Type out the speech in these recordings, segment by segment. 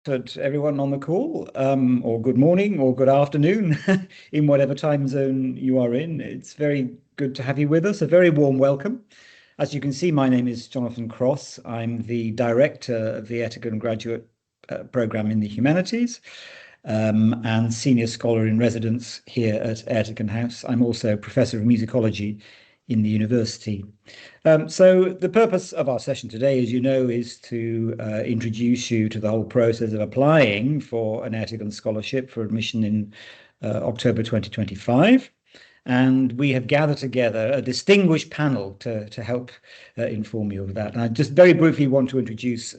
To everyone on the call, or good morning or good afternoon, in whatever time zone you are in. It's very good to have you with us. A very warm welcome. As you can see, my name is Jonathan Cross. I'm the director of the Ertegun Graduate Programme in the Humanities, and senior scholar in residence here at Ertegun House. I'm also professor of musicology in the university. So the purpose of our session today, as you know, is to introduce you to the whole process of applying for an Ertegun scholarship for admission in October 2025. And we have gathered together a distinguished panel to help inform you of that. And I just very briefly want to introduce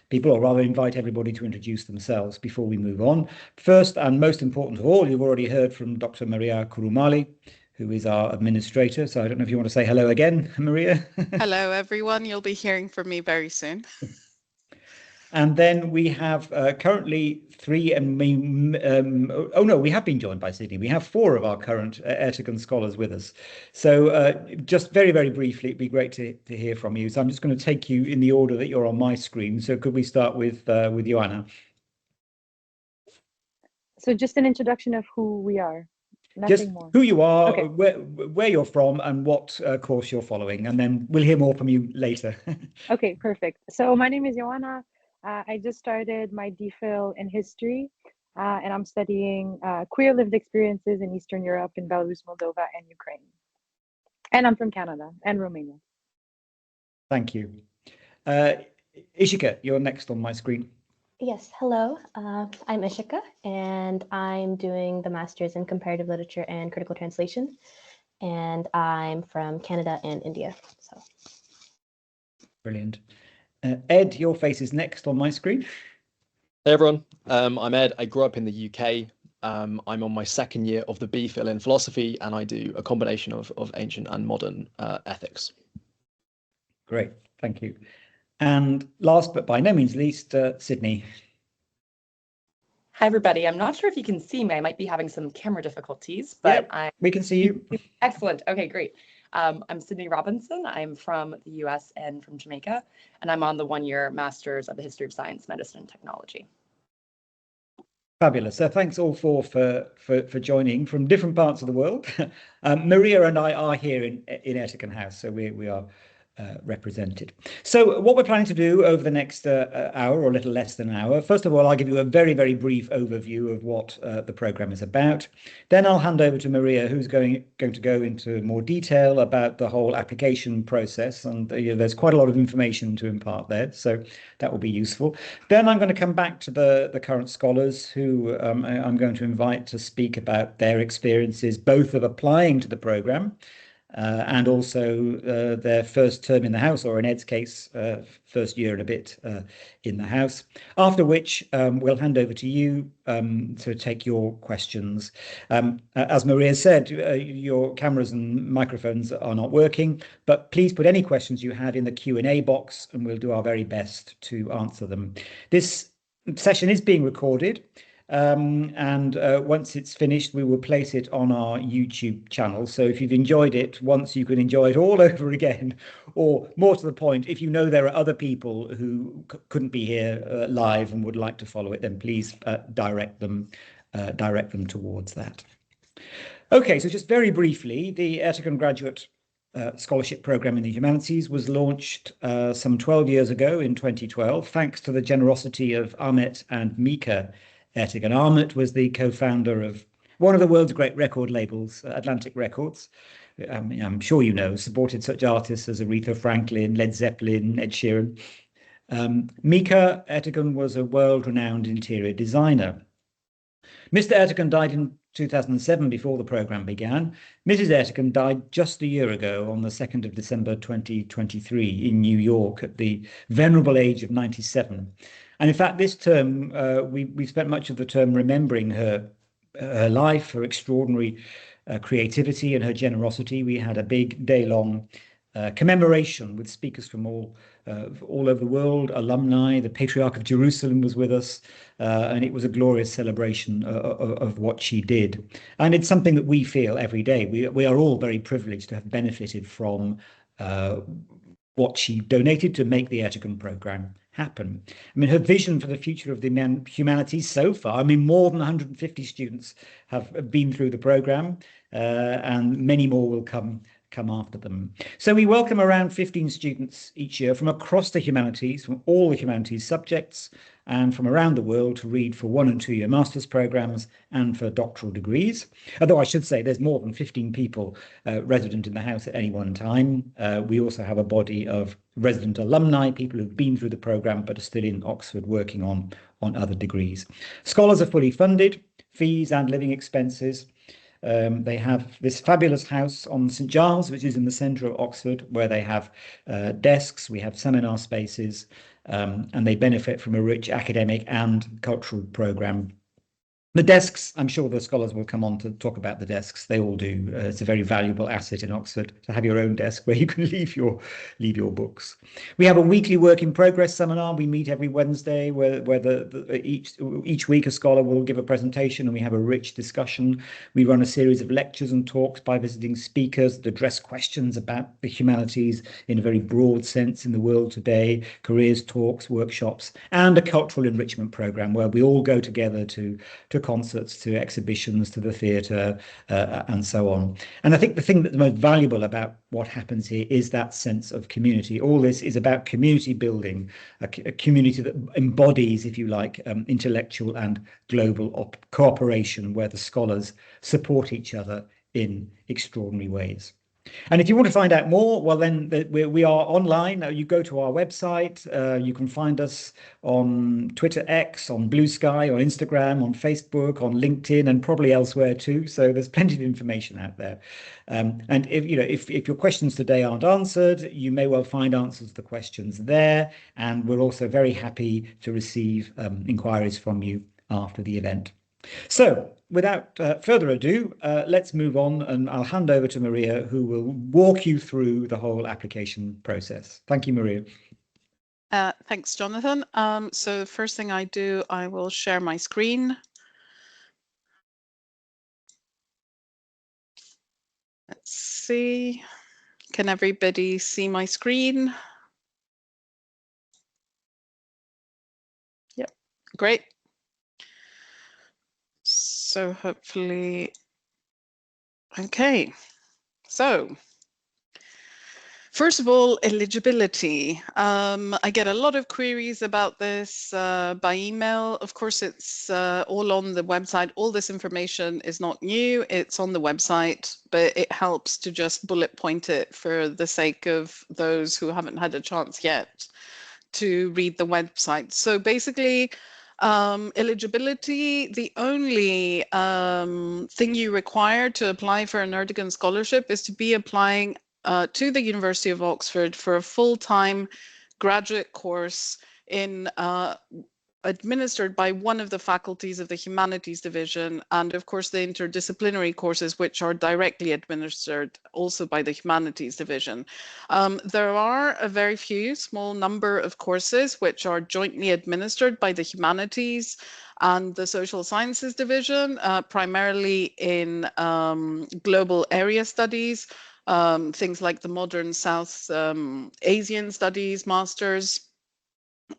people, or rather invite everybody to introduce themselves before we move on. First, and most important of all, you've already heard from Dr. Maria Kouroumali, who is our administrator. So I don't know if you want to say hello again, Maria. Hello, everyone. You'll be hearing from me very soon. And then we have currently three, and we have been joined by Sydney. We have four of our current Ertegun scholars with us. So just very, very briefly, it'd be great to hear from you. So I'm just going to take you in the order that you're on my screen. So could we start with Ioana? So just an introduction of who we are. Just Nothing more. who you are, Okay. where you're from, and what course you're following, and then we'll hear more from you later. Okay, perfect. So my name is Ioana. I just started my DPhil in history, and I'm studying queer lived experiences in Eastern Europe, in Belarus, Moldova, and Ukraine. And I'm from Canada and Romania. Thank you. Ishika, you're next on my screen. Yes, hello. I'm Ishika, and I'm doing the Master's in Comparative Literature and Critical Translation, and I'm from Canada and India. So, Brilliant. Ed, your face is next on my screen. Hey everyone, I'm Ed. I grew up in the UK. I'm on my second year of the BPhil in philosophy, and I do a combination of ancient and modern ethics. Great, thank you. And last but by no means least, Sydney. Hi, everybody. I'm not sure if you can see me. I might be having some camera difficulties, but we can see you. Excellent. Okay, great. I'm Sydney Robinson. I'm from the US and from Jamaica, and I'm on the one-year Master's of the History of Science, Medicine, and Technology. Fabulous. So thanks all four for joining from different parts of the world. Maria and I are here in Ertegun House, so we are represented. So what we're planning to do over the next hour, or a little less than an hour, first of all, I'll give you a very, very brief overview of what the programme is about. Then I'll hand over to Maria, who's going to go into more detail about the whole application process. And there's quite a lot of information to impart there, so that will be useful. Then I'm going to come back to the current scholars who I'm going to invite to speak about their experiences, both of applying to the programme and also their first term in the House, or in Ed's case, first year and a bit in the House. After which we'll hand over to you to take your questions. As Maria said, your cameras and microphones are not working, but please put any questions you have in the Q&A box and we'll do our very best to answer them. This session is being recorded. And once it's finished, we will place it on our YouTube channel. So if you've enjoyed it once, you can enjoy it all over again. Or more to the point, if you know there are other people who couldn't be here live and would like to follow it, then please direct them towards that. Okay, so just very briefly, the Ertegun Graduate Scholarship Programme in the Humanities was launched some 12 years ago in 2012, thanks to the generosity of Ahmet and Mika Ertegun. Ahmet was the co-founder of one of the world's great record labels, Atlantic Records. I'm sure you know, supported such artists as Aretha Franklin, Led Zeppelin, Ed Sheeran. Mika Ertegun was a world-renowned interior designer. Mr. Ertegun died in 2007 before the programme began. Mrs. Ertegun died just a year ago on the 2nd of December 2023 in New York at the venerable age of 97. And in fact, this term, we spent much of the term remembering her life, her extraordinary creativity and her generosity. We had a big day-long commemoration with speakers from all over the world, alumni. The Patriarch of Jerusalem was with us, and it was a glorious celebration of what she did. And it's something that we feel every day. We are all very privileged to have benefited from what she donated to make the Ertegun programme happen. I mean, her vision for the future of the humanities so far, I mean, more than 150 students have been through the programme, and many more will come after them. So we welcome around 15 students each year from across the humanities, from all the humanities subjects, and from around the world to read for 1- and 2-year master's programmes and for doctoral degrees. Although I should say there's more than 15 people resident in the house at any one time. We also have a body of resident alumni, people who've been through the programme but are still in Oxford working on other degrees. Scholars are fully funded, fees and living expenses. They have this fabulous house on St Giles, which is in the centre of Oxford, where they have desks, we have seminar spaces, and they benefit from a rich academic and cultural programme. The desks, I'm sure the scholars will come on to talk about the desks. They all do. It's a very valuable asset in Oxford to have your own desk where you can leave your books. We have a weekly work in progress seminar. We meet every Wednesday where each week a scholar will give a presentation and we have a rich discussion. We run a series of lectures and talks by visiting speakers that address questions about the humanities in a very broad sense in the world today, careers talks, workshops, and a cultural enrichment programme where we all go together to concerts, to exhibitions, to the theatre, and so on. And I think the thing that's most valuable about what happens here is that sense of community. All this is about community building, a community that embodies, if you like, intellectual and global cooperation, where the scholars support each other in extraordinary ways. And if you want to find out more, well, then we are online. You go to our website. You can find us on Twitter X, on Blue Sky, on Instagram, on Facebook, on LinkedIn, and probably elsewhere too. So there's plenty of information out there. And if your questions today aren't answered, you may well find answers to the questions there. And we're also very happy to receive inquiries from you after the event. So, without further ado, let's move on, and I'll hand over to Maria, who will walk you through the whole application process. Thank you, Maria. Thanks, Jonathan. So the first thing I do, I will share my screen. Let's see. Can everybody see my screen? Yep, great. So hopefully, okay. So first of all, eligibility. I get a lot of queries about this by email. Of course, it's all on the website. All this information is not new. It's on the website, but it helps to just bullet point it for the sake of those who haven't had a chance yet to read the website. So basically, eligibility, the only thing you require to apply for an Ertegun scholarship is to be applying to the University of Oxford for a full-time graduate course in administered by one of the faculties of the Humanities division, and of course the interdisciplinary courses which are directly administered also by the Humanities division. There are a very small number of courses which are jointly administered by the Humanities and the Social Sciences division, primarily in global area studies, things like the Modern South Asian Studies Masters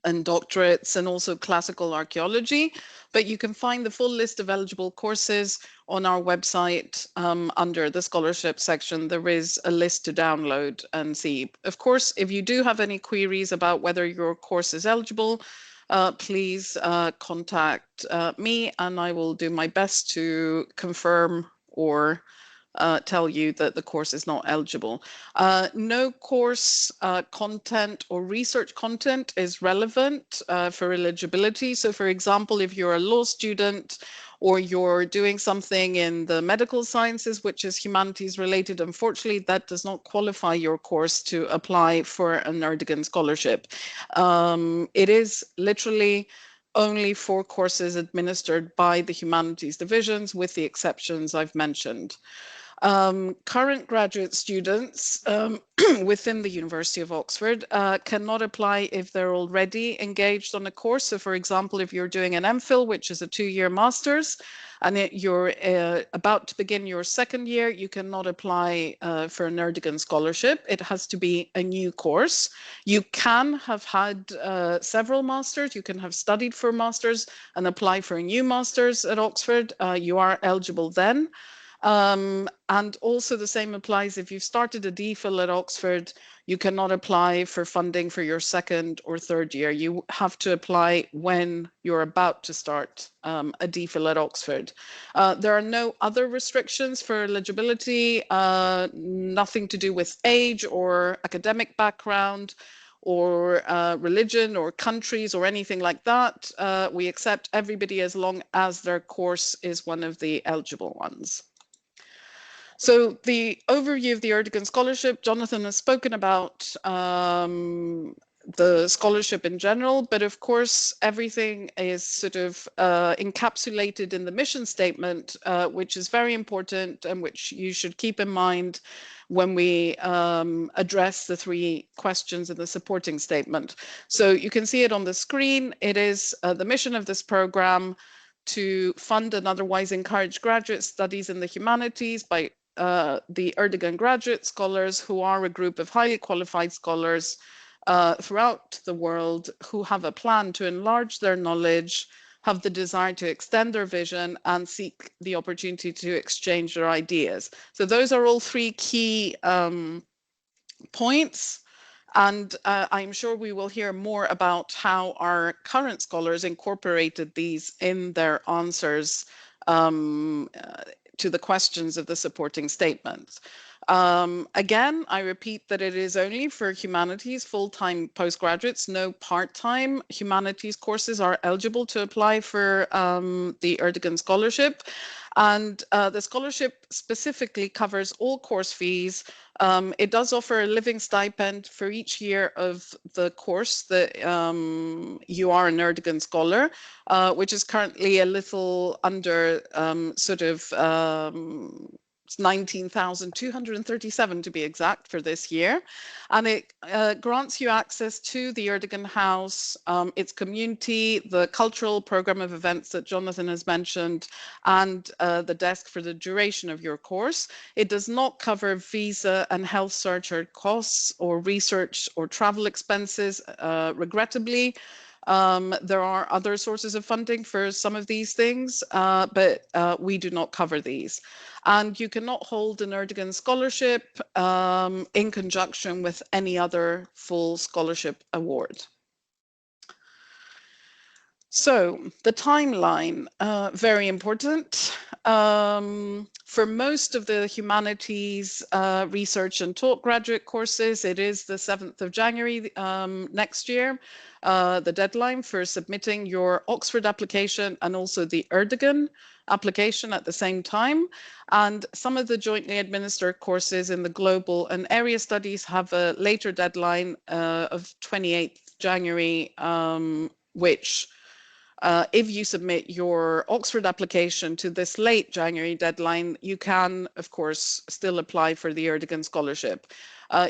and doctorates, and also classical archaeology. But you can find the full list of eligible courses on our website under the scholarship section. There is a list to download and see. Of course, if you do have any queries about whether your course is eligible, please contact me and I will do my best to confirm or tell you that the course is not eligible. No course content or research content is relevant for eligibility. So for example, if you're a law student or you're doing something in the medical sciences, which is humanities related, unfortunately, that does not qualify your course to apply for an Ertegun scholarship. It is literally only for courses administered by the Humanities divisions, with the exceptions I've mentioned. Current graduate students within the University of Oxford cannot apply if they're already engaged on a course. So for example, if you're doing an MPhil, which is a 2-year master's, and you're about to begin your 2nd year, you cannot apply for an Ertegun Scholarship. It has to be a new course. You can have had several masters. You can have studied for masters and apply for a new master's at Oxford. You are eligible then. And also the same applies if you've started a DPhil at Oxford. You cannot apply for funding for your 2nd or 3rd year. You have to apply when you're about to start a DPhil at Oxford. There are no other restrictions for eligibility, nothing to do with age or academic background or religion or countries or anything like that. We accept everybody as long as their course is one of the eligible ones. So the overview of the Ertegun Scholarship, Jonathan has spoken about the scholarship in general, but of course everything is sort of encapsulated in the mission statement, which is very important and which you should keep in mind when we address the 3 questions in the supporting statement. So you can see it on the screen. It is the mission of this program to fund and otherwise encourage graduate studies in the humanities by the Ertegun Graduate Scholars, who are a group of highly qualified scholars throughout the world who have a plan to enlarge their knowledge, have the desire to extend their vision, and seek the opportunity to exchange their ideas. So those are all 3 key points. And I'm sure we will hear more about how our current scholars incorporated these in their answers to the questions of the supporting statements. Again, I repeat that it is only for humanities full-time postgraduates, no part-time. Humanities courses are eligible to apply for the Ertegun Scholarship. And the scholarship specifically covers all course fees. It does offer a living stipend for each year of the course that you are an Ertegun Scholar, which is currently a little under sort of 19,237 to be exact for this year. And it grants you access to the Ertegun House, its community, the cultural program of events that Jonathan has mentioned, and the desk for the duration of your course. It does not cover visa and health surcharge costs or research or travel expenses, regrettably. There are other sources of funding for some of these things, but we do not cover these. And you cannot hold an Ertegun Scholarship in conjunction with any other full scholarship award. So the timeline, very important. For most of the humanities research and talk graduate courses, it is the 7th of January next year, the deadline for submitting your Oxford application and also the Ertegun application at the same time. And some of the jointly administered courses in the global and area studies have a later deadline of 28th January, which if you submit your Oxford application to this late January deadline, you can, of course, still apply for the Ertegun Scholarship.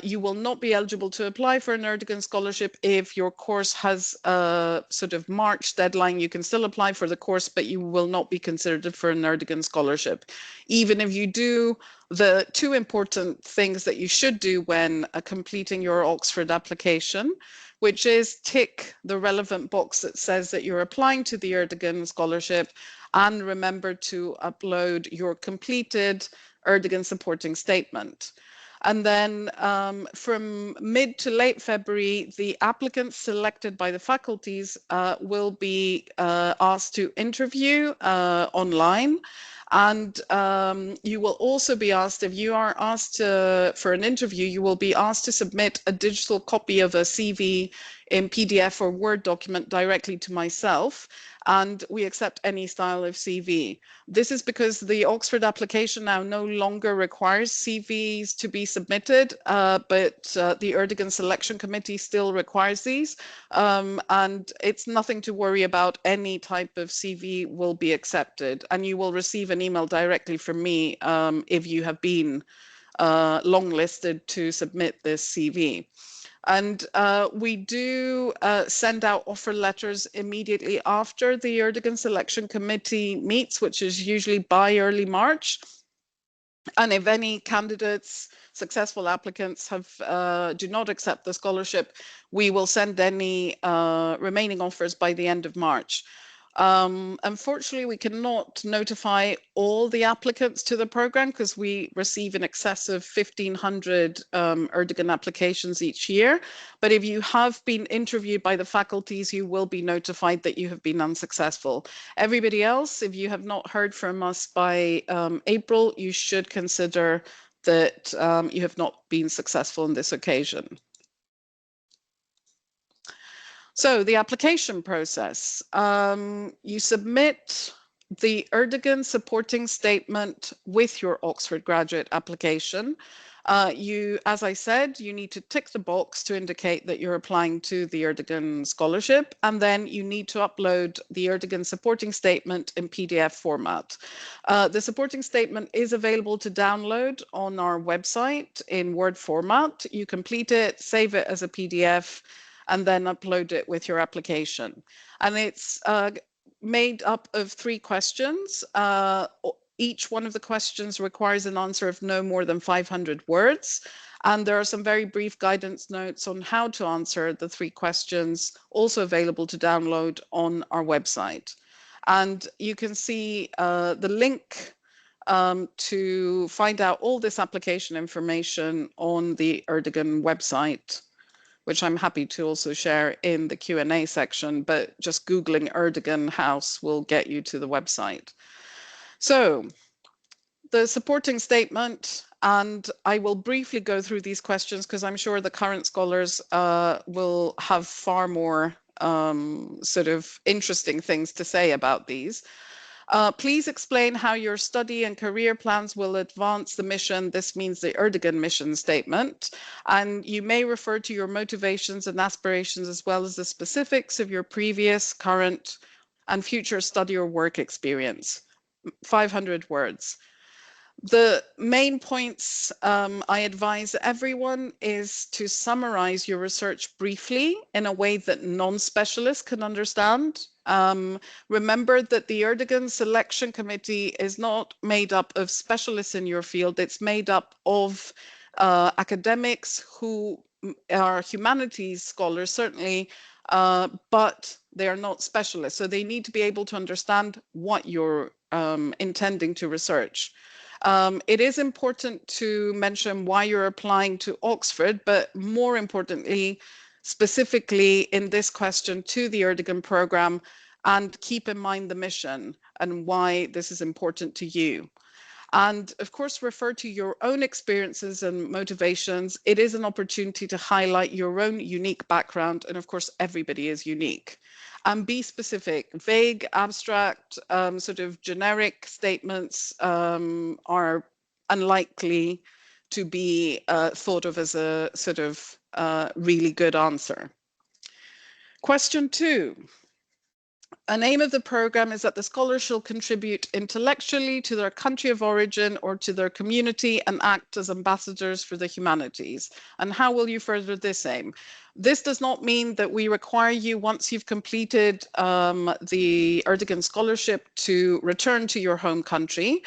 You will not be eligible to apply for an Ertegun Scholarship if your course has a sort of March deadline. You can still apply for the course, but you will not be considered for an Ertegun Scholarship. Even if you do, the 2 important things that you should do when completing your Oxford application, which is tick the relevant box that says that you're applying to the Ertegun Scholarship, and remember to upload your completed Ertegun supporting statement. And then from mid to late February, the applicants selected by the faculties will be asked to interview online. And you will also be asked, if you are asked for an interview, you will be asked to submit a digital copy of a CV in PDF or Word document directly to myself. And we accept any style of CV. This is because the Oxford application now no longer requires CVs to be submitted, but the Ertegun Selection Committee still requires these. And it's nothing to worry about. Any type of CV will be accepted, and you will receive an email directly from me if you have been longlisted to submit this CV. And we do send out offer letters immediately after the Ertegun Selection Committee meets, which is usually by early March. And if any candidates, successful applicants, do not accept the scholarship, we will send any remaining offers by the end of March. Unfortunately, we cannot notify all the applicants to the program because we receive in excess of 1,500 Ertegun applications each year. But if you have been interviewed by the faculties, you will be notified that you have been unsuccessful. Everybody else, if you have not heard from us by April, you should consider that you have not been successful on this occasion. So the application process, you submit the Ertegun supporting statement with your Oxford graduate application. As I said, you need to tick the box to indicate that you're applying to the Ertegun scholarship, and then you need to upload the Ertegun supporting statement in PDF format. The supporting statement is available to download on our website in Word format. You complete it, save it as a PDF, and then upload it with your application. And it's made up of 3 questions. Each one of the questions requires an answer of no more than 500 words. And there are some very brief guidance notes on how to answer the 3 questions, also available to download on our website. And you can see the link to find out all this application information on the Ertegun website, which I'm happy to also share in the Q&A section, but just Googling Ertegun House will get you to the website. So the supporting statement, and I will briefly go through these questions because I'm sure the current scholars will have far more sort of interesting things to say about these. Please explain how your study and career plans will advance the mission. This means the Ertegun mission statement. And you may refer to your motivations and aspirations as well as the specifics of your previous, current, and future study or work experience. 500 words. The main points I advise everyone is to summarize your research briefly in a way that non-specialists can understand. Remember that the Ertegun Selection Committee is not made up of specialists in your field. It's made up of academics who are humanities scholars, certainly, but they are not specialists. So they need to be able to understand what you're intending to research. It is important to mention why you're applying to Oxford, but more importantly, specifically in this question to the Ertegun programme, and keep in mind the mission and why this is important to you. And of course, refer to your own experiences and motivations. It is an opportunity to highlight your own unique background, and of course, everybody is unique. And be specific. Vague, abstract, sort of generic statements are unlikely to be thought of as a sort of really good answer. Question 2. An aim of the program is that the scholars shall contribute intellectually to their country of origin or to their community and act as ambassadors for the humanities. And how will you further this aim? This does not mean that we require you, once you've completed the Ertegun scholarship, to return to your home country.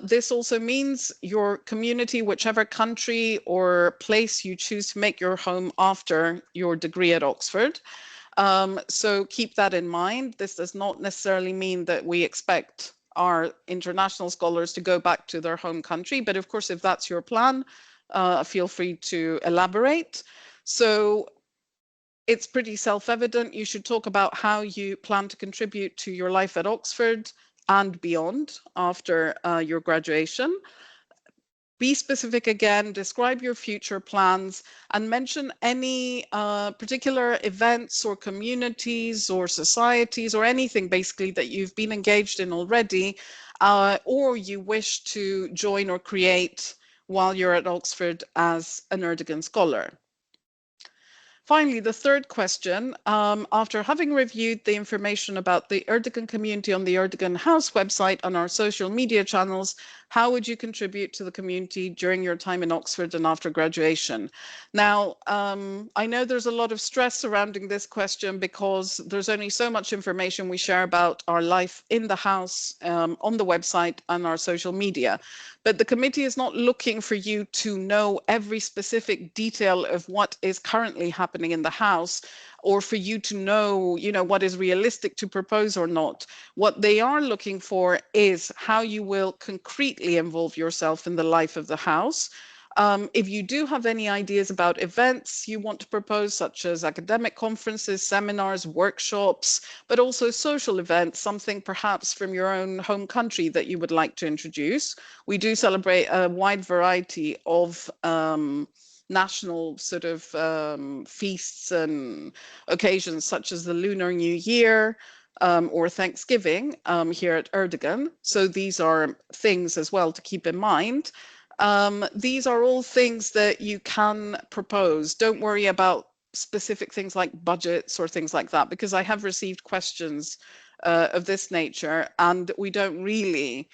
This also means your community, whichever country or place you choose to make your home after your degree at Oxford. So keep that in mind. This does not necessarily mean that we expect our international scholars to go back to their home country, but of course, if that's your plan, feel free to elaborate. So it's pretty self-evident. You should talk about how you plan to contribute to your life at Oxford and beyond after your graduation. Be specific again, describe your future plans, and mention any particular events or communities or societies or anything basically that you've been engaged in already or you wish to join or create while you're at Oxford as an Ertegun scholar. Finally, the third question, after having reviewed the information about the Ertegun community on the Ertegun House website and our social media channels, how would you contribute to the community during your time in Oxford and after graduation? Now, I know there's a lot of stress surrounding this question because there's only so much information we share about our life in the house, on the website and our social media. But the committee is not looking for you to know every specific detail of what is currently happening in the house, or for you to know, what is realistic to propose or not. What they are looking for is how you will concretely involve yourself in the life of the house. If you do have any ideas about events you want to propose, such as academic conferences, seminars, workshops, but also social events, something perhaps from your own home country that you would like to introduce. We do celebrate a wide variety of national sort of feasts and occasions, such as the Lunar New Year, or Thanksgiving here at Ertegun. So these are things as well to keep in mind. These are all things that you can propose. Don't worry about specific things like budgets or things like that, because I have received questions of this nature, and we don't really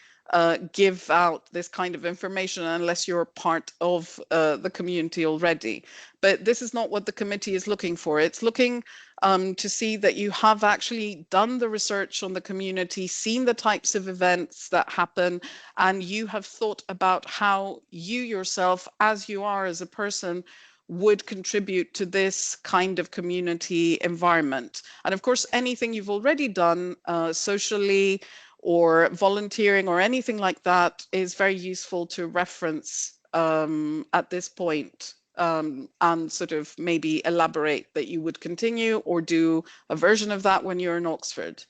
give out this kind of information unless you're part of the community already. But this is not what the committee is looking for. It's looking to see that you have actually done the research on the community, seen the types of events that happen, and you have thought about how you yourself, as you are as a person, would contribute to this kind of community environment. And of course, anything you've already done socially or volunteering or anything like that is very useful to reference at this point. And sort of maybe elaborate that you would continue or do a version of that when you're in Oxford.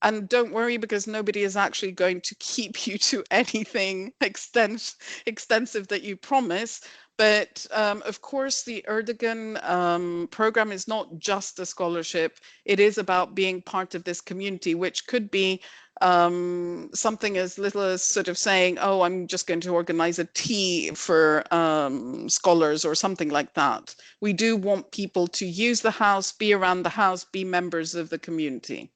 And don't worry, because nobody is actually going to keep you to anything extensive that you promise. But of course, the Ertegun program is not just a scholarship. It is about being part of this community, which could be something as little as sort of saying, oh, I'm just going to organize a tea for scholars or something like that. We do want people to use the house, be around the house, be members of the community.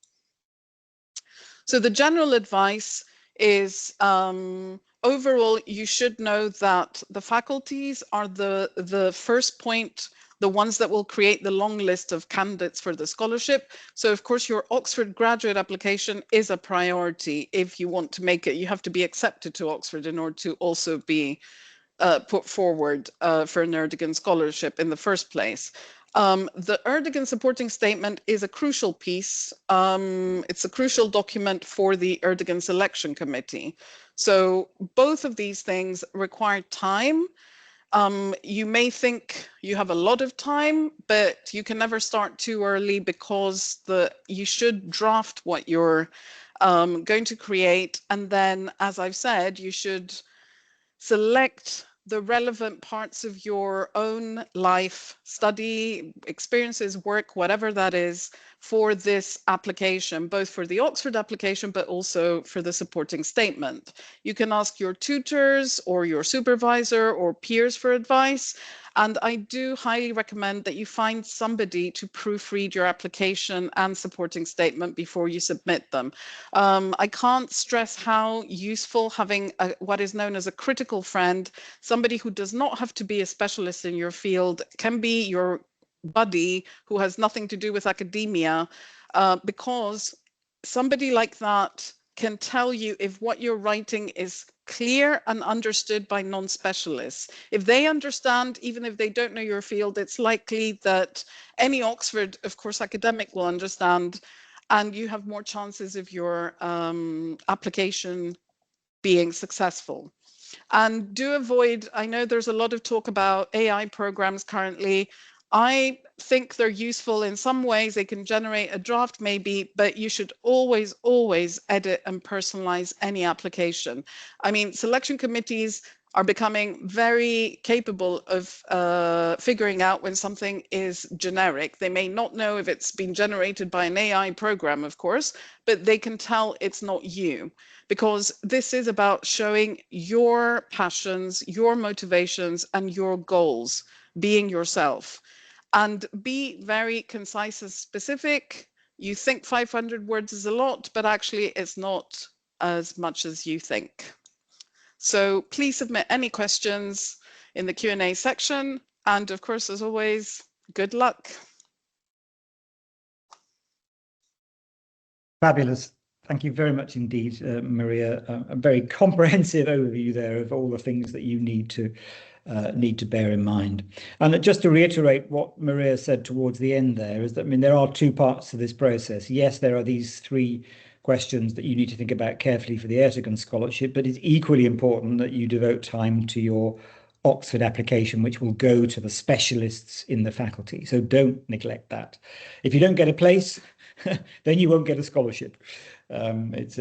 So the general advice is, overall, you should know that the faculties are the first point, the ones that will create the long list of candidates for the scholarship. So of course, your Oxford graduate application is a priority. If you want to make it, you have to be accepted to Oxford in order to also be put forward for an Ertegun scholarship in the first place. The Ertegun supporting statement is a crucial piece. It's a crucial document for the Ertegun selection committee. So both of these things require time. You may think you have a lot of time, but you can never start too early, because you should draft what you're going to create. And then, as I've said, you should select the relevant parts of your own life, study, experiences, work, whatever that is, for this application, both for the Oxford application, but also for the supporting statement. You can ask your tutors or your supervisor or peers for advice. And I do highly recommend that you find somebody to proofread your application and supporting statement before you submit them. I can't stress how useful having what is known as a critical friend, somebody who does not have to be a specialist in your field, can be your buddy who has nothing to do with academia, because somebody like that can tell you if what you're writing is clear and understood by non-specialists. If they understand, even if they don't know your field, it's likely that any Oxford, of course, academic will understand, and you have more chances of your application being successful. And do avoid, I know there's a lot of talk about AI programs currently. I think they're useful in some ways. They can generate a draft maybe, but you should always, always edit and personalize any application. I mean, selection committees are becoming very capable of figuring out when something is generic. They may not know if it's been generated by an AI program, of course, but they can tell it's not you, because this is about showing your passions, your motivations, and your goals, being yourself. And be very concise and specific. You think 500 words is a lot, but actually it's not as much as you think. So please submit any questions in the Q&A section. And of course, as always, good luck. Fabulous. Thank you very much indeed, Maria. A very comprehensive overview there of all the things that you need to bear in mind. And just to reiterate what Maria said towards the end there is that, I mean, there are two parts to this process. Yes, there are these three questions that you need to think about carefully for the Ertegun Scholarship, but it's equally important that you devote time to your Oxford application, which will go to the specialists in the faculty. So don't neglect that. If you don't get a place, then you won't get a scholarship. It's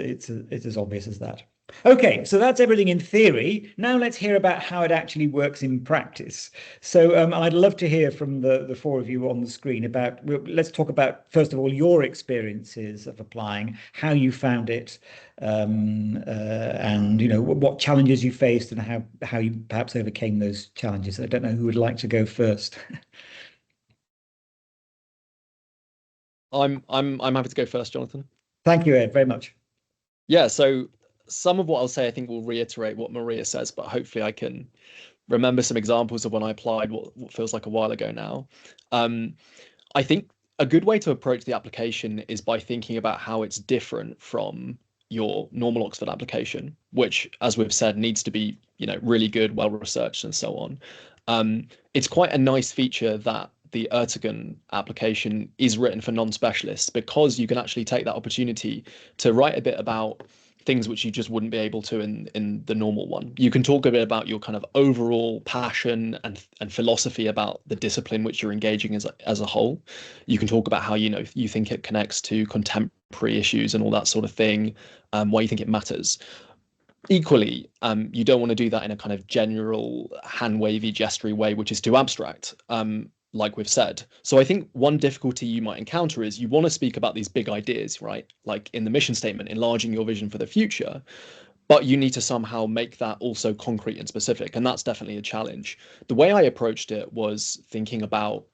as obvious as that. Okay, so that's everything in theory. Now let's hear about how it actually works in practice. So I'd love to hear from the four of you on the screen about, let's talk about, first of all, your experiences of applying, how you found it, and you know what challenges you faced and how you perhaps overcame those challenges. I don't know who would like to go first. I'm happy to go first, Jonathan. Thank you, Ed, very much. Yeah, so some of what I'll say I think will reiterate what Maria says, but hopefully I can remember some examples of when I applied what feels like a while ago now. I think a good way to approach the application is by thinking about how it's different from your normal Oxford application, which, as we've said, needs to be, you know, really good, well researched, and so on. It's quite a nice feature that the Ertegun application is written for non-specialists, because you can actually take that opportunity to write a bit about things which you just wouldn't be able to in the normal one. You can talk a bit about your kind of overall passion and philosophy about the discipline which you're engaging as a whole. You can talk about how, you know, you think it connects to contemporary issues and all that sort of thing, why you think it matters. Equally, you don't want to do that in a kind of general hand-wavy, gestury way, which is too abstract, like we've said. So I think one difficulty you might encounter is you want to speak about these big ideas, right? Like in the mission statement, enlarging your vision for the future, but you need to somehow make that also concrete and specific. And that's definitely a challenge. The way I approached it was thinking about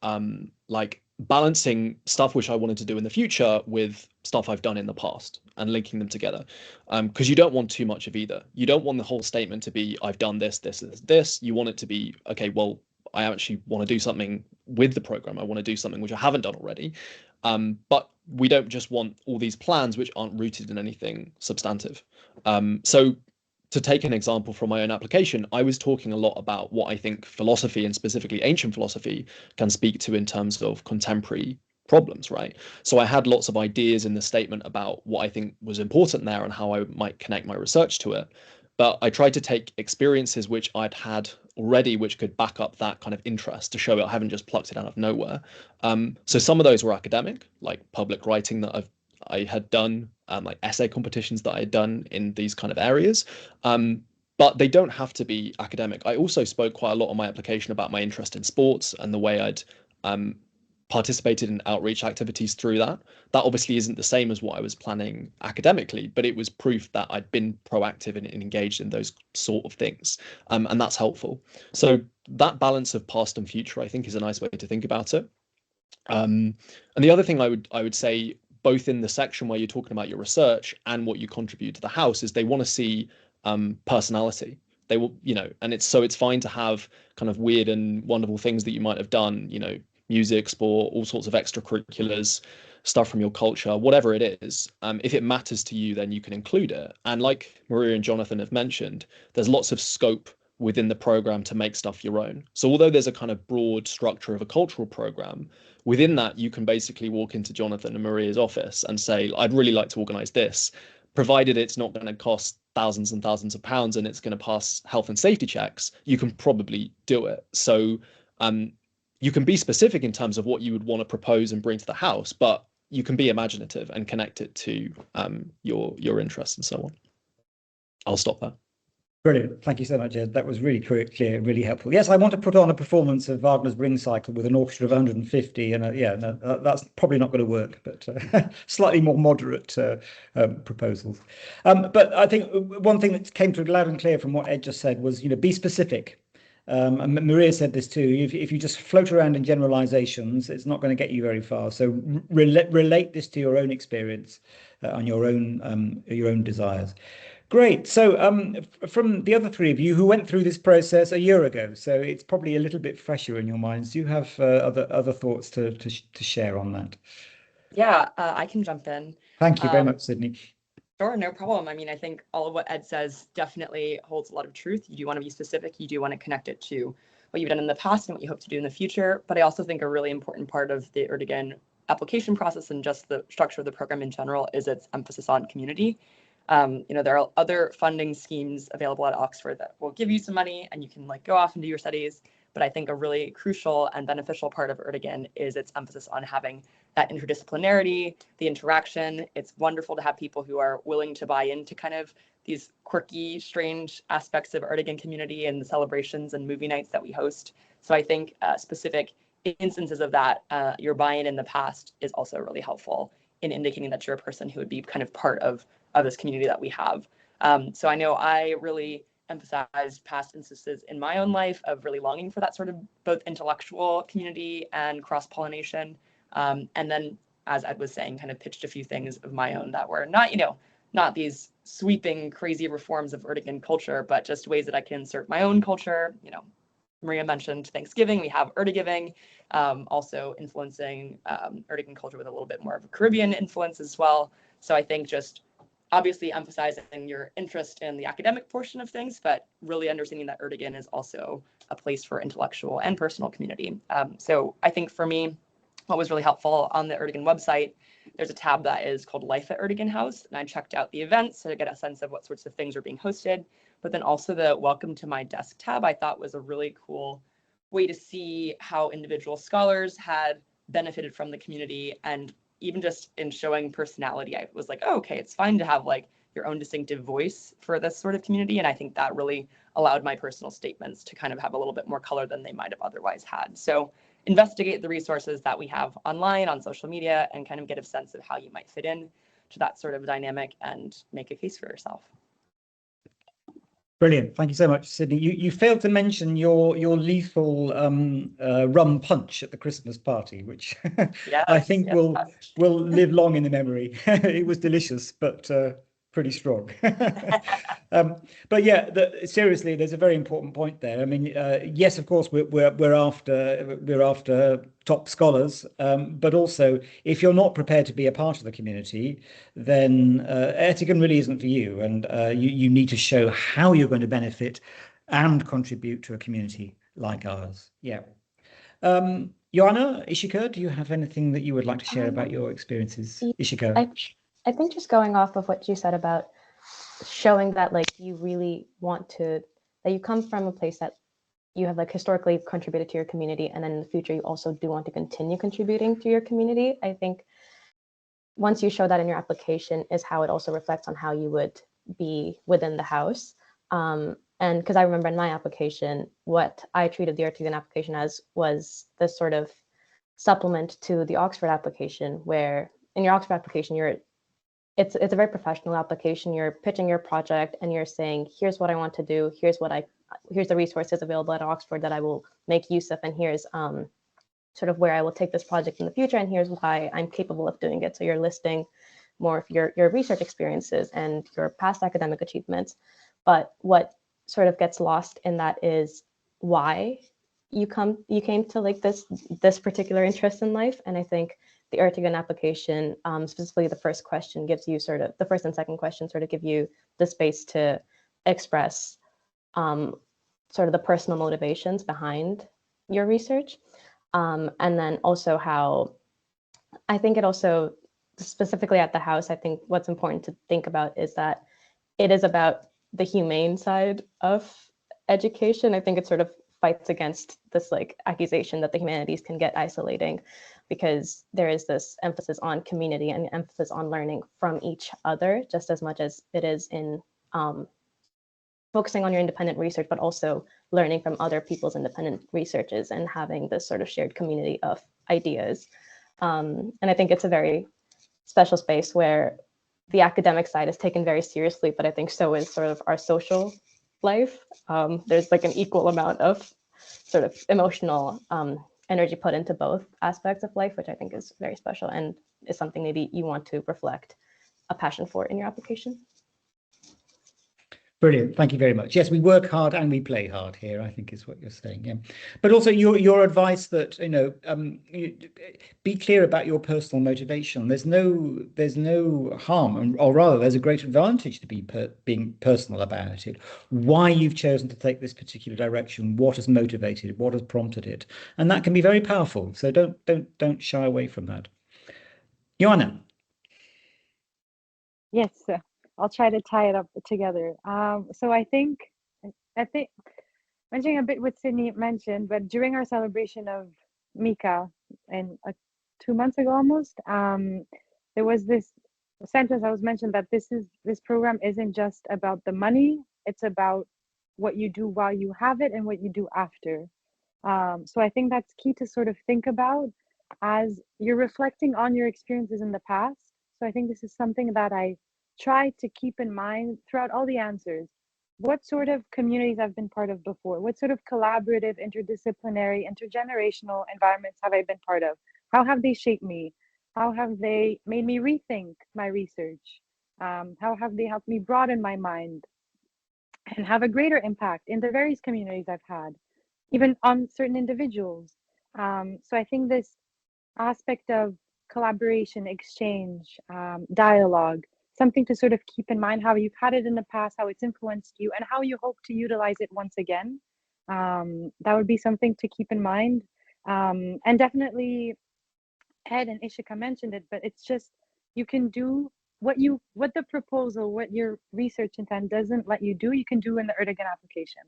like balancing stuff which I wanted to do in the future with stuff I've done in the past and linking them together. Because you don't want too much of either. You don't want the whole statement to be, I've done this, this, this, this. You want it to be, okay, well, I actually want to do something with the program. I want to do something which I haven't done already. But we don't just want all these plans which aren't rooted in anything substantive. So to take an example from my own application, I was talking a lot about what I think philosophy, and specifically ancient philosophy, can speak to in terms of contemporary problems, right? So I had lots of ideas in the statement about what I think was important there and how I might connect my research to it. But I tried to take experiences which I'd had already, which could back up that kind of interest, to show I haven't just plucked it out of nowhere. So some of those were academic, like public writing that I had done, like essay competitions that I had done in these kind of areas. But they don't have to be academic. I also spoke quite a lot on my application about my interest in sports and the way I'd participated in outreach activities through that. That obviously isn't the same as what I was planning academically, but it was proof that I'd been proactive and engaged in those sort of things. And that's helpful. So that balance of past and future, I think, is a nice way to think about it. And the other thing I would say, both in the section where you're talking about your research and what you contribute to the house, is they want to see personality. They will, you know, and it's fine to have kind of weird and wonderful things that you might have done, you know, music, sport, all sorts of extracurriculars, stuff from your culture, whatever it is. If it matters to you, then you can include it. And like Maria and Jonathan have mentioned, there's lots of scope within the program to make stuff your own. So although there's a kind of broad structure of a cultural program, within that, you can basically walk into Jonathan and Maria's office and say, I'd really like to organize this, provided it's not going to cost thousands and thousands of pounds and it's going to pass health and safety checks, you can probably do it. So you can be specific in terms of what you would want to propose and bring to the house, but you can be imaginative and connect it to your interests and so on. I'll stop there. Brilliant. Thank you so much, Ed. That was really clear, really helpful. Yes, I want to put on a performance of Wagner's Ring Cycle with an orchestra of 150, and that's probably not going to work, but slightly more moderate proposals. But I think one thing that came through loud and clear from what Ed just said was, you know, be specific. And Maria said this too. If you just float around in generalizations, it's not going to get you very far. So relate this to your own experience and your own desires. Great. So from the other three of you who went through this process a year ago, so it's probably a little bit fresher in your minds. Do you have other thoughts to share on that? Yeah, I can jump in. Thank you very much, Sydney. Sure, no problem. I mean, I think all of what Ed says definitely holds a lot of truth. You do want to be specific. You do want to connect it to what you've done in the past and what you hope to do in the future. But I also think a really important part of the Ertegun application process and just the structure of the program in general is its emphasis on community. There are other funding schemes available at Oxford that will give you some money and you can go off and do your studies. But I think a really crucial and beneficial part of Ertegun is its emphasis on having that interdisciplinarity, the interaction. It's wonderful to have people who are willing to buy into kind of these quirky, strange aspects of Ertegun community and the celebrations and movie nights that we host. So I think specific instances of that, your buy-in in the past is also really helpful in indicating that you're a person who would be kind of part of this community that we have. So I know I really emphasized past instances in my own life of really longing for that sort of both intellectual community and cross-pollination. And then, as Ed was saying, kind of pitched a few things of my own that were not these sweeping, crazy reforms of Ertegun culture, but just ways that I can insert my own culture. Maria mentioned Thanksgiving. We have Ertegiving, also influencing Ertegun culture with a little bit more of a Caribbean influence as well. So I think just obviously emphasizing your interest in the academic portion of things, but really understanding that Ertegun is also a place for intellectual and personal community. So I think for me, what was really helpful on the Ertegun website, there's a tab that is called Life at Ertegun House, and I checked out the events to get a sense of what sorts of things are being hosted. But then also the Welcome to My Desk tab I thought was a really cool way to see how individual scholars had benefited from the community. And even just in showing personality, I was like, oh, okay, it's fine to have your own distinctive voice for this sort of community. And I think that really allowed my personal statements to kind of have a little bit more color than they might have otherwise had. So investigate the resources that we have online on social media and kind of get a sense of how you might fit in to that sort of dynamic and make a case for yourself. Brilliant. Thank you so much, Sydney. You failed to mention your lethal rum punch at the Christmas party, which yes, I think will live long in the memory. It was delicious, but pretty strong. But yeah, seriously, there's a very important point there. I mean, yes, of course, we're after top scholars, but also if you're not prepared to be a part of the community, then Ertegun really isn't for you, and you need to show how you're going to benefit and contribute to a community like ours. Yeah. Ioana, Ishika, do you have anything that you would like to share about your experiences? Ishika. I think just going off of what you said about showing that you really want to, that you come from a place that you have historically contributed to your community, and then in the future you also do want to continue contributing to your community. I think once you show that in your application is how it also reflects on how you would be within the house. And because I remember in my application, what I treated the Ertegun application as was this sort of supplement to the Oxford application, where in your Oxford application, it's a very professional application. You're pitching your project and you're saying, here's what I want to do. Here's the resources available at Oxford that I will make use of. And here's sort of where I will take this project in the future. And here's why I'm capable of doing it. So you're listing more of your research experiences and your past academic achievements. But what sort of gets lost in that is why you came to this particular interest in life. And I think the Ertegun application, specifically the first question, gives you the first and second question give you the space to express sort of the personal motivations behind your research. And then also how I think it also, specifically at the house, I think what's important to think about is that it is about the humane side of education. I think it sort of fights against this accusation that the humanities can get isolating, because there is this emphasis on community and emphasis on learning from each other just as much as it is in focusing on your independent research, but also learning from other people's independent researches and having this sort of shared community of ideas. And I think it's a very special space where the academic side is taken very seriously, but I think so is sort of our social life. There's an equal amount of sort of emotional energy put into both aspects of life, which I think is very special and is something maybe you want to reflect a passion for in your application. Brilliant. Thank you very much. Yes, we work hard and we play hard here, I think is what you're saying. Yeah. But also your advice that, be clear about your personal motivation. There's no harm, or rather there's a great advantage to being personal about it. Why you've chosen to take this particular direction, what has motivated it, what has prompted it. And that can be very powerful. So don't shy away from that. Ioana. Yes, I'll try to tie it up together. So I think mentioning a bit what Sydney mentioned, but during our celebration of Mika and 2 months ago almost, there was this sentence I was mentioned that this program isn't just about the money, it's about what you do while you have it and what you do after. So I think that's key to sort of think about as you're reflecting on your experiences in the past. So I think this is something that I try to keep in mind throughout all the answers. What sort of communities I've been part of before? What sort of collaborative, interdisciplinary, intergenerational environments have I been part of? How have they shaped me? How have they made me rethink my research? How have they helped me broaden my mind and have a greater impact in the various communities I've had, even on certain individuals? So I think this aspect of collaboration, exchange, dialogue, something to sort of keep in mind how you've had it in the past, how it's influenced you, and how you hope to utilize it once again. That would be something to keep in mind. And definitely Ed and Ishika mentioned it, but it's just you can do what the proposal, what your research intent doesn't let you do, you can do in the Ertegun application.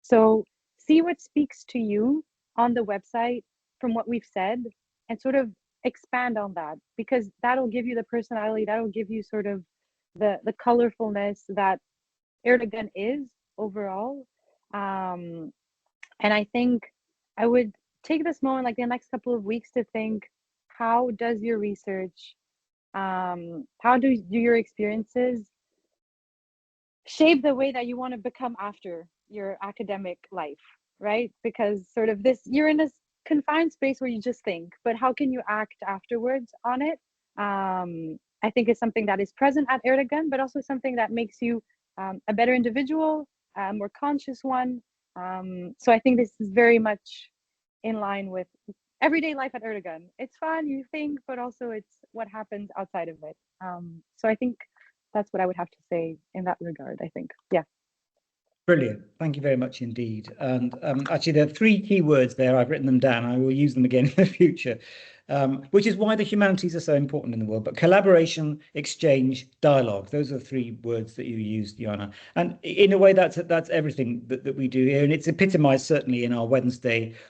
So see what speaks to you on the website from what we've said and sort of expand on that, because that'll give you the personality, that'll give you sort of the colorfulness that Ertegun is overall. And I think I would take this moment, like the next couple of weeks, to think, how does your research, how do your experiences shape the way that you want to become after your academic life, right? Because sort of this, you're in this confined space where you just think, but how can you act afterwards on it? I think it's something that is present at Ertegun, but also something that makes you a better individual, a more conscious one. So I think this is very much in line with everyday life at Ertegun. It's fun, you think, but also it's what happens outside of it. So I think that's what I would have to say in that regard, I think. Yeah. Brilliant. Thank you very much indeed. And actually, there are 3 key words there. I've written them down. I will use them again in the future, which is why the humanities are so important in the world. But collaboration, exchange, dialogue. Those are the 3 words that you used, Ioana. And in a way, that's everything that we do here. And it's epitomized certainly in our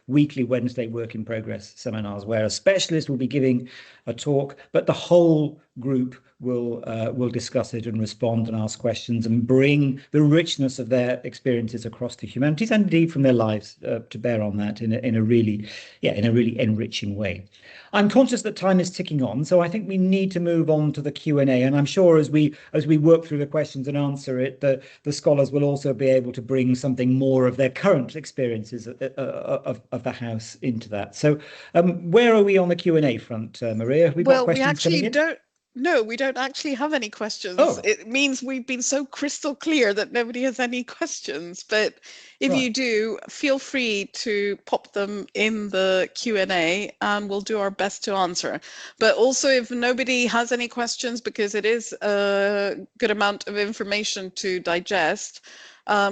weekly Wednesday work in progress seminars, where a specialist will be giving a talk, but the whole group will discuss it and respond and ask questions and bring the richness of their experiences across the humanities and indeed from their lives to bear on that in a really enriching way. I'm conscious that time is ticking on, so I think we need to move on to the Q&A, and I'm sure as we work through the questions and answer it, the scholars will also be able to bring something more of their current experiences of the house into that. So where are we on the Q&A front, Maria? Have we got questions coming in? No, we don't actually have any questions. Oh. It means we've been so crystal clear that nobody has any questions. But if you do, feel free to pop them in the Q&A and we'll do our best to answer. But also, if nobody has any questions, because it is a good amount of information to digest,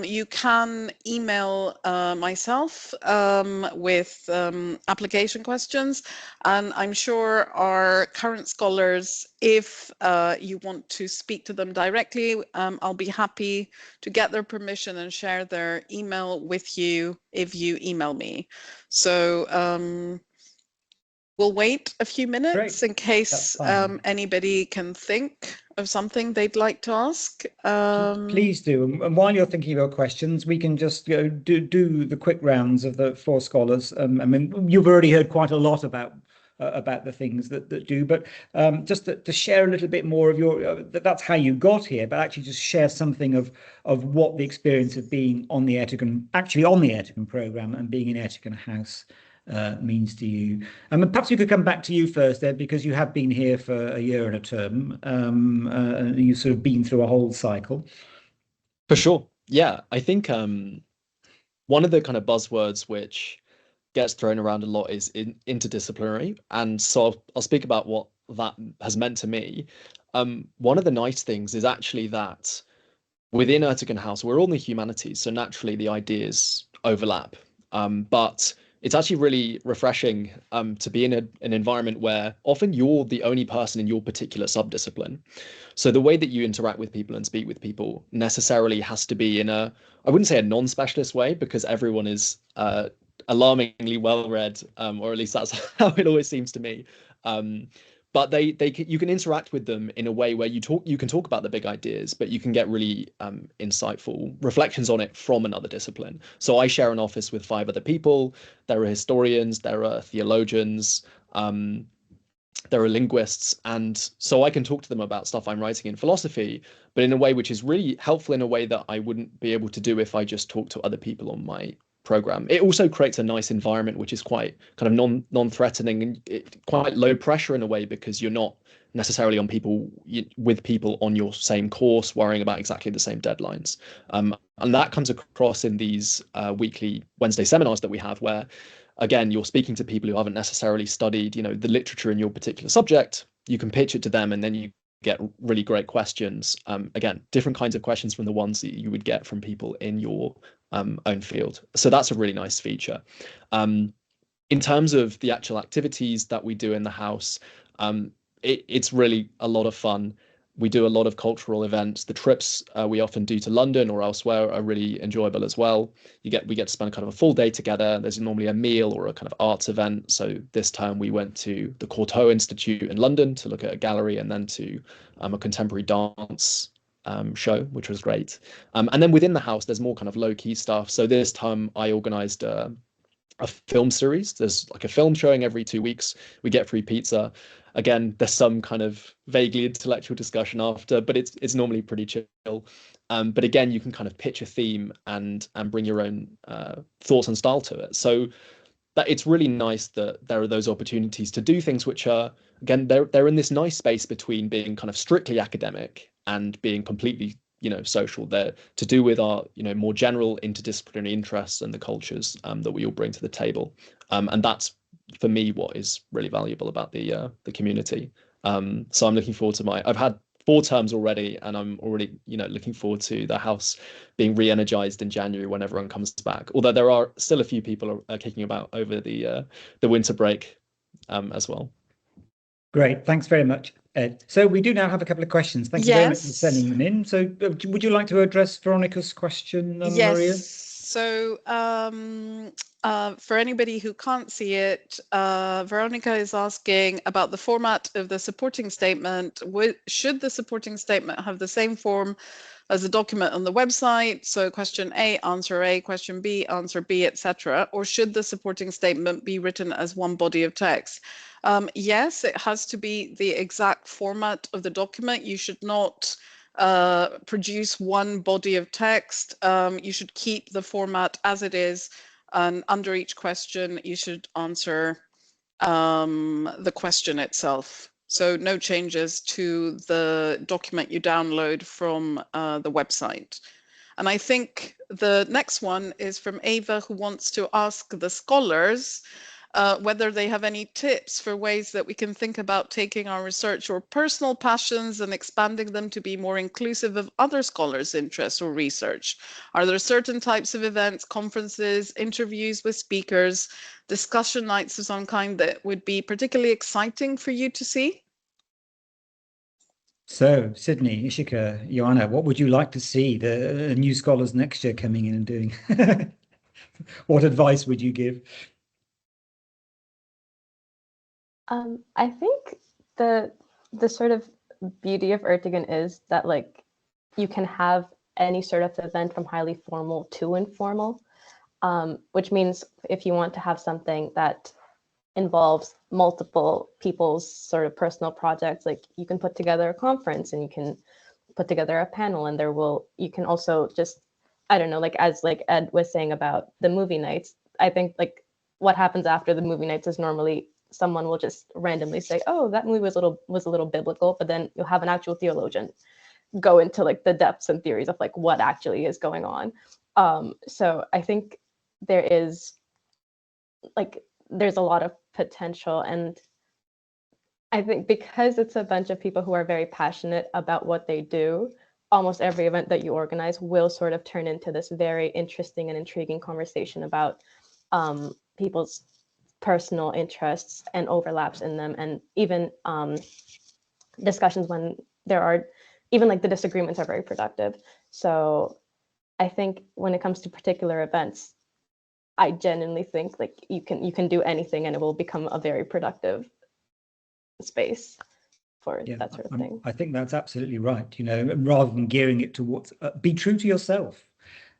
you can email myself with application questions, and I'm sure our current scholars, if you want to speak to them directly, I'll be happy to get their permission and share their email with you if you email me. So we'll wait a few minutes in case anybody can think of something they'd like to ask. Please do. And while you're thinking about questions, we can just do the quick rounds of the 4 scholars. I mean, you've already heard quite a lot about about the things that do, but just to share a little bit more of your, that's how you got here, but actually just share something of what the experience of being on the Ertegun programme and being in Ertegun House means to you. Perhaps we could come back to you first, Ed, because you have been here for a year and a term, and you've sort of been through a whole cycle. For sure. Yeah, I think one of the kind of buzzwords which gets thrown around a lot is interdisciplinary. And so I'll speak about what that has meant to me. One of the nice things is actually that within Ertegun House, we're all in the humanities, so naturally the ideas overlap. But it's actually really refreshing to be in an environment where often you're the only person in your particular subdiscipline. So the way that you interact with people and speak with people necessarily has to be in I wouldn't say a non-specialist way, because everyone is alarmingly well-read, or at least that's how it always seems to me. But you can interact with them in a way where you can talk about the big ideas, but you can get really insightful reflections on it from another discipline. So I share an office with 5 other people. There are historians, there are theologians, there are linguists, and so I can talk to them about stuff I'm writing in philosophy, but in a way which is really helpful, in a way that I wouldn't be able to do if I just talked to other people on my program. It also creates a nice environment which is quite kind of non-threatening and quite low pressure in a way, because you're not necessarily with people on your same course worrying about exactly the same deadlines. And that comes across in these weekly Wednesday seminars that we have, where again you're speaking to people who haven't necessarily studied the literature in your particular subject. You can pitch it to them and then you get really great questions. Again, different kinds of questions from the ones that you would get from people in your own field. So that's a really nice feature. In terms of the actual activities that we do in the house, it's really a lot of fun. We do a lot of cultural events. The trips we often do to London or elsewhere are really enjoyable as well. We get to spend kind of a full day together. There's normally a meal or a kind of arts event. So this time we went to the Courtauld Institute in London to look at a gallery, and then to a contemporary dance show, which was great. And then within the house, there's more kind of low-key stuff. So this time I organized a film series. There's like a film showing every 2 weeks. We get free pizza. Again, there's some kind of vaguely intellectual discussion after, but it's normally pretty chill. But again, you can kind of pitch a theme and bring your own thoughts and style to it. So that it's really nice that there are those opportunities to do things which are, again, they're in this nice space between being kind of strictly academic and being completely social. They're to do with our more general interdisciplinary interests and the cultures that we all bring to the table. And that's, for me, what is really valuable about the community. So I'm looking forward to I've had 4 terms already, and I'm already looking forward to the house being re-energized in January when everyone comes back. Although there are still a few people kicking about over the winter break as well. Great, thanks very much, Ed. So we do now have a couple of questions. Thank you very much for sending them in. So would you like to address Veronica's question, Maria? Yes. So for anybody who can't see it, Veronica is asking about the format of the supporting statement. Should the supporting statement have the same form as a document on the website? So question A, answer A, question B, answer B, etc. Or should the supporting statement be written as one body of text? Yes, it has to be the exact format of the document. You should not produce one body of text. You should keep the format as it is, and under each question you should answer the question itself. So no changes to the document you download from the website. And I think the next one is from Ava, who wants to ask the scholars whether they have any tips for ways that we can think about taking our research or personal passions and expanding them to be more inclusive of other scholars' interests or research. Are there certain types of events, conferences, interviews with speakers, discussion nights of some kind that would be particularly exciting for you to see? So, Sydney, Ishika, Ioana, what would you like to see the new scholars next year coming in and doing? What advice would you give? I think the sort of beauty of Ertegun is that you can have any sort of event from highly formal to informal, which means if you want to have something that involves multiple people's sort of personal projects. Like you can put together a conference and you can put together a panel, and you can also just, I don't know, like as like Ed was saying about the movie nights, I think like what happens after the movie nights is normally someone will just randomly say, oh, that movie was a little biblical, but then you'll have an actual theologian go into like the depths and theories of like what actually is going on. So I think there's a lot of potential, and I think because it's a bunch of people who are very passionate about what they do, almost every event that you organize will sort of turn into this very interesting and intriguing conversation about people's personal interests and overlaps in them, and even discussions when there are, even like the disagreements are very productive. So I think when it comes to particular events, I genuinely think like you can do anything and it will become a very productive space for that sort of thing. I think that's absolutely right. You know, rather than gearing it towards, be true to yourself.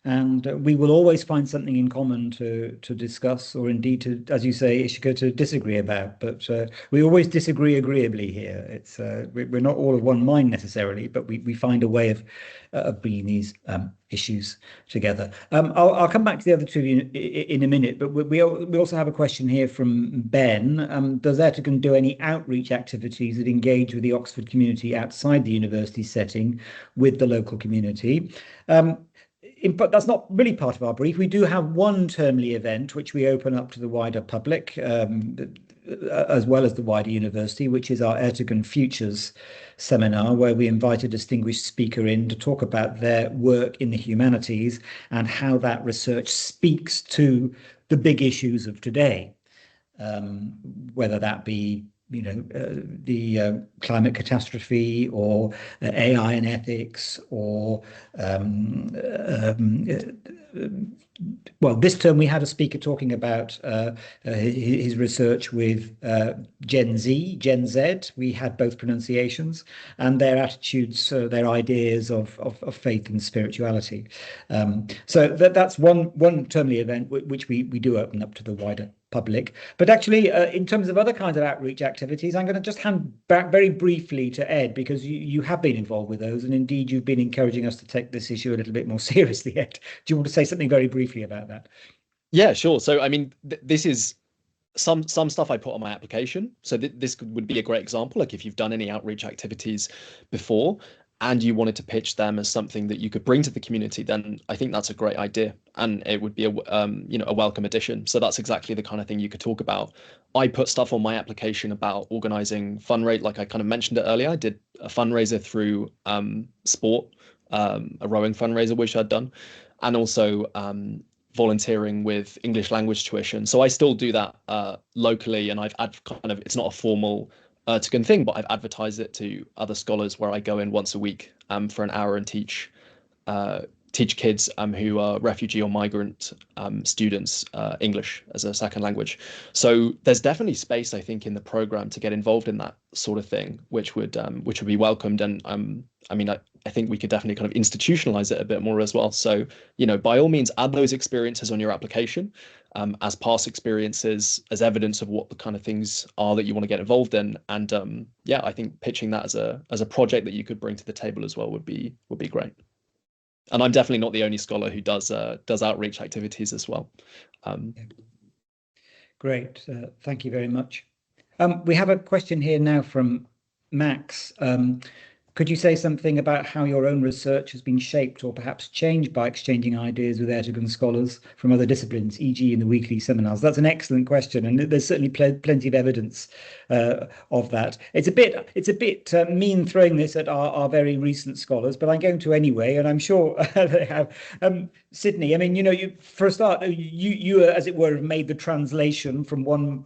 And we will always find something in common to discuss, or indeed to, as you say, Ishika, to disagree about. But we always disagree agreeably here. It's we're not all of one mind necessarily, but we find a way of bringing these issues together. I'll come back to the other two of you in a minute, but we also have a question here from Ben. Does Ertegun do any outreach activities that engage with the Oxford community outside the university setting with the local community? But that's not really part of our brief. We do have one termly event which we open up to the wider public, as well as the wider university, which is our Ertegun Futures seminar, where we invite a distinguished speaker in to talk about their work in the humanities and how that research speaks to the big issues of today, whether that be the climate catastrophe, or AI and ethics, or well, this term we had a speaker talking about his research with Gen Z. We had both pronunciations, and their attitudes, their ideas of faith and spirituality. So that's one termly event which we do open up to the wider public. But actually, in terms of other kinds of outreach activities, I'm going to just hand back very briefly to Ed, because you have been involved with those, and indeed you've been encouraging us to take this issue a little bit more seriously. Ed, do you want to say something very briefly about that? Yeah, sure. So I mean, this is some stuff I put on my application. So this would be a great example. Like if you've done any outreach activities before and you wanted to pitch them as something that you could bring to the community, then I think that's a great idea, and it would be a welcome addition. So that's exactly the kind of thing you could talk about. I put stuff on my application about organizing fundraise, like I kind of mentioned it earlier. I did a fundraiser through sport, a rowing fundraiser which I'd done, and also volunteering with English language tuition. So I still do that locally, and it's not a formal Ertegun thing, but I've advertised it to other scholars where I go in once a week for an hour and teach kids who are refugee or migrant students English as a second language. So there's definitely space, I think, in the program to get involved in that sort of thing, which would be welcomed. And I mean, I think we could definitely kind of institutionalize it a bit more as well. So, by all means, add those experiences on your application as past experiences, as evidence of what the kind of things are that you want to get involved in. And yeah, I think pitching that as a project that you could bring to the table as well would be great. And I'm definitely not the only scholar who does outreach activities as well. Great, thank you very much. We have a question here now from Max. Could you say something about how your own research has been shaped or perhaps changed by exchanging ideas with Ertegun scholars from other disciplines, e.g. in the weekly seminars? That's an excellent question, and there's certainly plenty of evidence of that. It's a bit mean throwing this at our very recent scholars, but I'm going to anyway, and I'm sure they have. Sydney, I mean, for a start, you as it were, have made the translation from one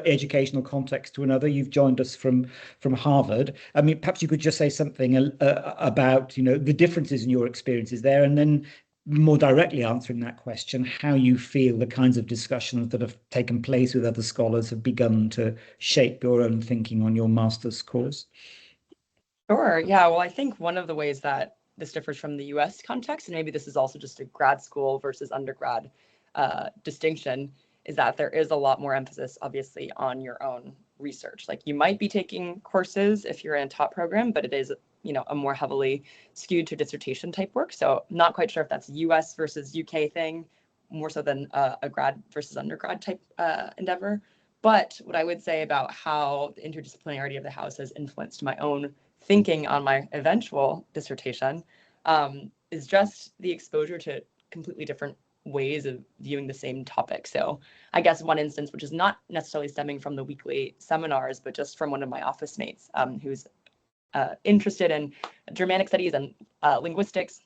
educational context to another. You've joined us from Harvard. I mean, perhaps you could just say something about the differences in your experiences there, and then more directly answering that question, how you feel the kinds of discussions that have taken place with other scholars have begun to shape your own thinking on your master's course. Sure. Yeah. Well, I think one of the ways that this differs from the US context, and maybe this is also just a grad school versus undergrad distinction, is that there is a lot more emphasis, obviously, on your own research. Like you might be taking courses if you're in a top program, but it is, you know, a more heavily skewed to dissertation type work. So I'm not quite sure if that's US versus UK thing, more so than a grad versus undergrad type endeavor. But what I would say about how the interdisciplinarity of the house has influenced my own thinking on my eventual dissertation is just the exposure to completely different ways of viewing the same topic. So I guess one instance, which is not necessarily stemming from the weekly seminars, but just from one of my office mates who's interested in Germanic studies and linguistics.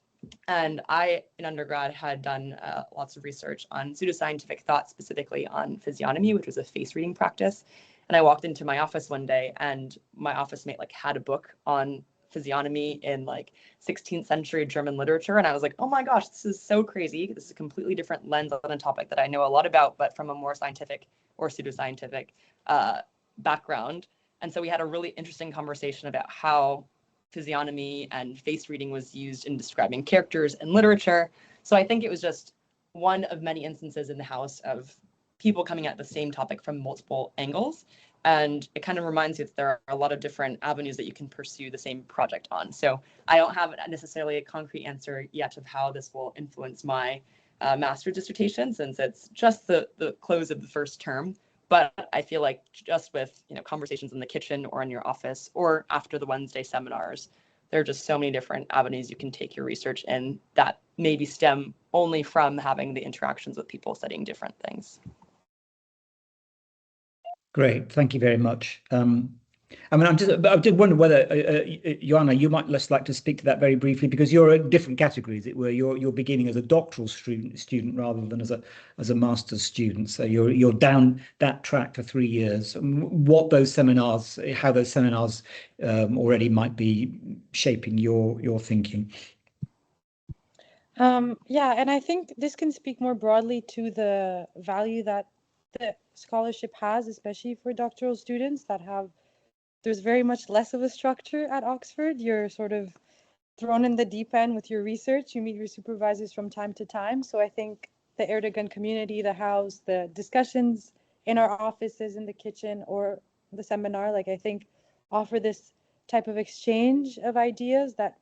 And I, in undergrad, had done lots of research on pseudoscientific thought, specifically on physiognomy, which was a face reading practice. And I walked into my office one day and my office mate like had a book on physiognomy in like 16th century German literature. And I was like, oh my gosh, this is so crazy. This is a completely different lens on a topic that I know a lot about, but from a more scientific or pseudoscientific background. And so we had a really interesting conversation about how physiognomy and face reading was used in describing characters in literature. So I think it was just one of many instances in the house of people coming at the same topic from multiple angles. And it kind of reminds you that there are a lot of different avenues that you can pursue the same project on. So I don't have necessarily a concrete answer yet of how this will influence my master's dissertation, since it's just the close of the first term. But I feel like just with, you know, conversations in the kitchen or in your office or after the Wednesday seminars, there are just so many different avenues you can take your research in that maybe stem only from having the interactions with people studying different things. Great, thank you very much. I mean, I did wonder whether, Ioana, you might just like to speak to that very briefly, because you're a different category, as it were. You're beginning as a doctoral student rather than as a master's student. So you're down that track for 3 years. What those seminars, how those seminars already might be shaping your thinking. Yeah, and I think this can speak more broadly to the value that the scholarship has, especially for doctoral students that have, there's very much less of a structure at Oxford. You're sort of thrown in the deep end with your research. You meet your supervisors from time to time. So I think the Ertegun community, the house, the discussions in our offices, in the kitchen, or the seminar, like I think offer this type of exchange of ideas that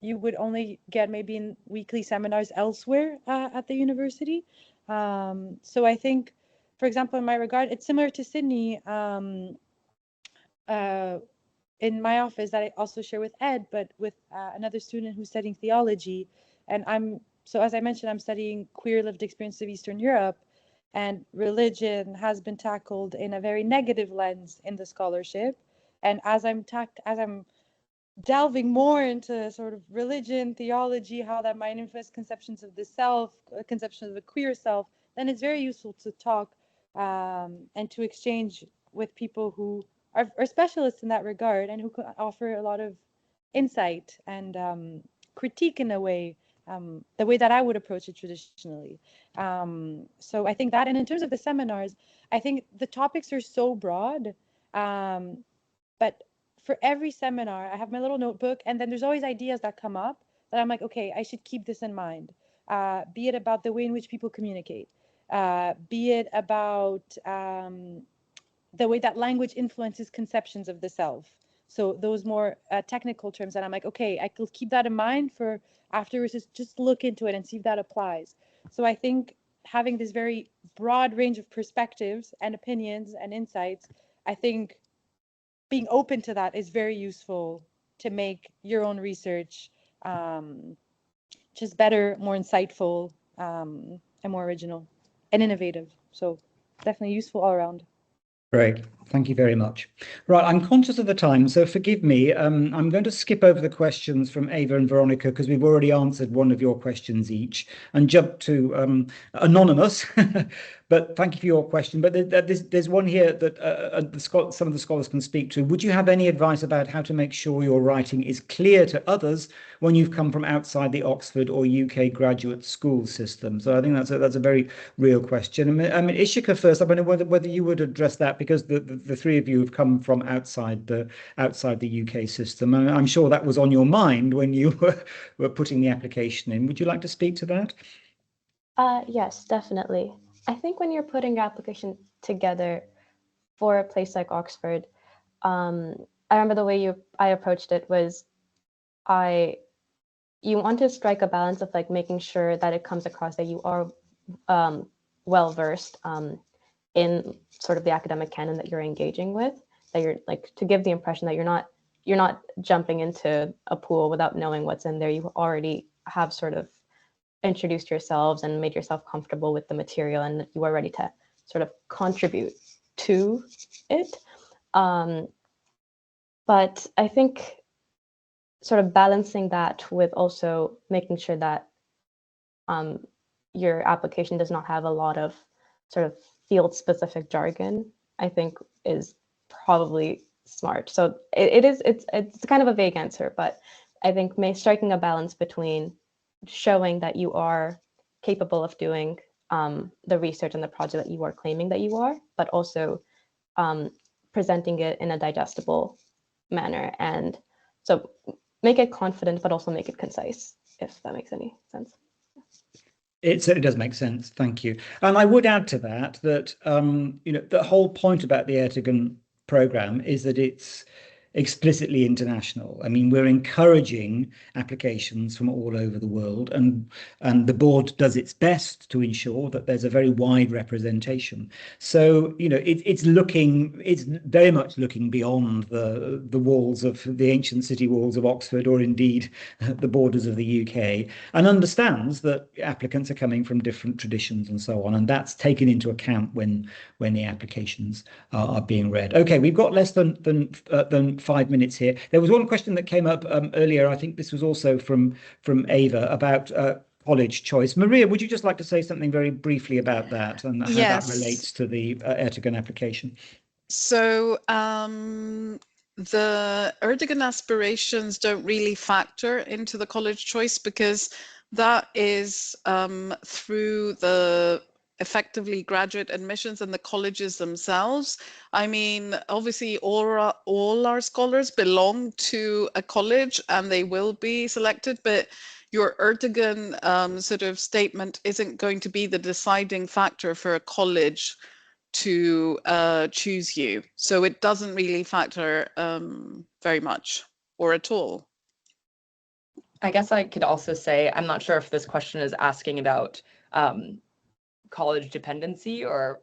you would only get maybe in weekly seminars elsewhere at the university. So I think, for example, in my regard, it's similar to Sydney. In my office that I also share with Ed, but with another student who's studying theology. And so as I mentioned, I'm studying queer lived experience of Eastern Europe, and religion has been tackled in a very negative lens in the scholarship. And as I'm delving more into sort of religion, theology, how that might influence conceptions of the self, conceptions of the queer self, then it's very useful to talk and to exchange with people who are specialists in that regard and who can offer a lot of insight and critique in a way, the way that I would approach it traditionally. So I think that, and in terms of the seminars, I think the topics are so broad, but for every seminar, I have my little notebook, and then there's always ideas that come up that I'm like, okay, I should keep this in mind, be it about the way in which people communicate, be it about the way that language influences conceptions of the self. So those more technical terms that I'm like, okay, I could keep that in mind for afterwards, just look into it and see if that applies. So I think having this very broad range of perspectives and opinions and insights, I think being open to that is very useful to make your own research just better, more insightful, and more original and innovative. So definitely useful all around. Great, thank you very much. Right, I'm conscious of the time, so forgive me. I'm going to skip over the questions from Ava and Veronica because we've already answered one of your questions each, and jump to anonymous. But thank you for your question. But there's one here that some of the scholars can speak to. Would you have any advice about how to make sure your writing is clear to others when you've come from outside the Oxford or UK graduate school system? So I think that's a very real question. I mean, Ishika first. I don't know whether you would address that, because the three of you have come from outside the UK system. And I'm sure that was on your mind when you were putting the application in. Would you like to speak to that? Yes, definitely. I think when you're putting your application together for a place like Oxford, I remember the way I approached it was you want to strike a balance of like making sure that it comes across that you are well versed in sort of the academic canon that you're engaging with, that you're like to give the impression that you're not jumping into a pool without knowing what's in there. You already have sort of introduced yourselves and made yourself comfortable with the material, and you are ready to sort of contribute to it. But I think sort of balancing that with also making sure that your application does not have a lot of sort of field-specific jargon, I think is probably smart. So it's kind of a vague answer, but I think striking a balance between showing that you are capable of doing the research and the project that you are claiming that you are, but also presenting it in a digestible manner. And so make it confident, but also make it concise, if that makes any sense. It certainly does make sense. Thank you. And I would add to that the whole point about the Ertegun program is that it's explicitly international. I mean, we're encouraging applications from all over the world, and the board does its best to ensure that there's a very wide representation. So, it's very much looking beyond the walls of the ancient city walls of Oxford, or indeed the borders of the UK, and understands that applicants are coming from different traditions and so on, and that's taken into account when the applications are being read. Okay, we've got less than 5 minutes here. There was one question that came up earlier. I think this was also from Ava about college choice. Maria, would you just like to say something very briefly about that and how that relates to the Ertegun application? So the Ertegun aspirations don't really factor into the college choice, because that is through the effectively graduate admissions and the colleges themselves. I mean, obviously all our scholars belong to a college and they will be selected, but your Ertegun sort of statement isn't going to be the deciding factor for a college to choose you. So it doesn't really factor very much or at all. I guess I could also say, I'm not sure if this question is asking about college dependency or